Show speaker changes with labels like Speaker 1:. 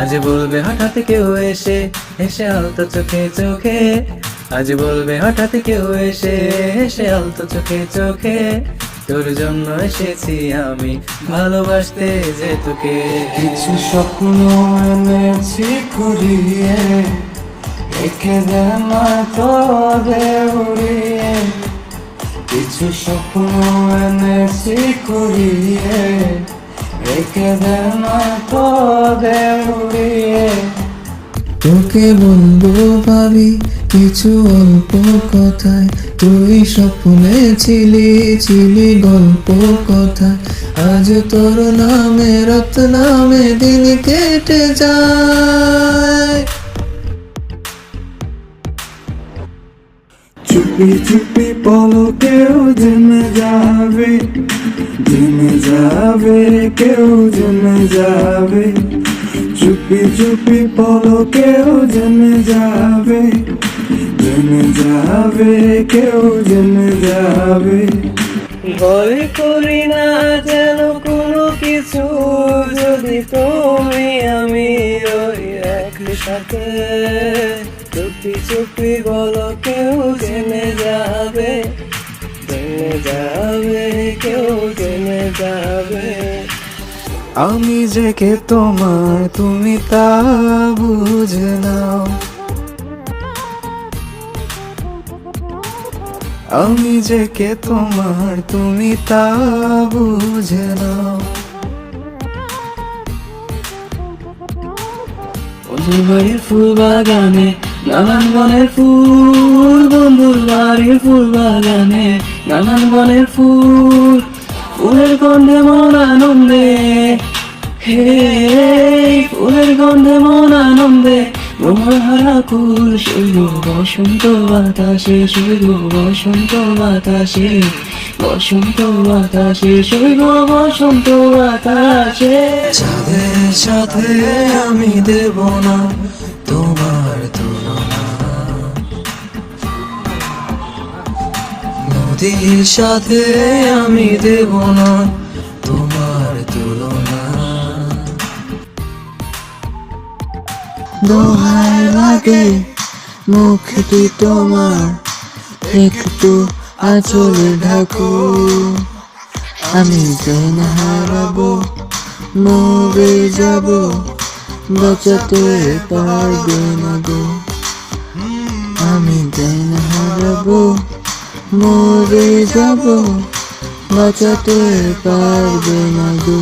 Speaker 1: আজ বলবে হঠাৎ কেউ এসে হেসে আলতো চোখে চোখে, আজ বলবে হঠাৎ কেউ এসে হেসে আলতো চোখে চোখে, তোর জন্য এসেছি আমি ভালোবাসতে যে তোকে।
Speaker 2: কিছু স্বপ্ন এনেছি কুড়িয়ে, রেখে দে না তোদের উড়িয়ে। কিছু স্বপ্ন এনেছি কুড়িয়ে, রেখে দে না তোদের উড়িয়ে।
Speaker 1: তোকে বলবো ভাবি কিছু অল্প কথায়, তুই স্বপ্নে ছিলি ছিলি গল্প কথায়। আজ তোর নামে রাত নামে দিন কেটে যায়।
Speaker 2: চুপি চুপি পলকেও জেনে যাবে, জেনে যাবে, কেউ জেনে যাবে। চুপি চুপি পলকেও জেনে যাবে, জেনে যাবে, কেউ জেনে যাবে।
Speaker 1: ভয় করি না যেন কোনো কিছু, যদি তুমি আমি ওই একসাথে। চুপি চুপি বলো কেউ জেনে যাবে, জেনে যাবে, কেউ জেনে যাবে। আমি যে কে তোমার তুমি তা বুঝে নাও, আমি যে কে তোমার তুমি তা বুঝে নাও। বন্ধুর বাড়ির ফুল বাগানে নানান বনের ফুল, বন্ধুর বাড়ির ফুল বাগানে নানান বনের ফুল। ফুলের গন্ধে মন আনন্দে, হে ফুলের গন্ধে মন আনন্দে মনোহারা কুল। শৈব বসন্ত বাতাসে, শৈব বসন্ত বাতাসে, বসন্ত বাতাসে, শৈব বসন্ত বাতাসে। চাঁদের সাথে আমি দেব না তোমার তুলনা, নদীর সাথে আমি দেব না তোমার তুলনা। দোহাই লাগে মুখটি তোমার, একটু আঁচলে ঢাকো। আমি যেন হারাবো, মরে যাব, বাঁচাতে পারবে না গো। আমি যেন হারাবো, মরে যাব, বাঁচাতে পারবে না গো।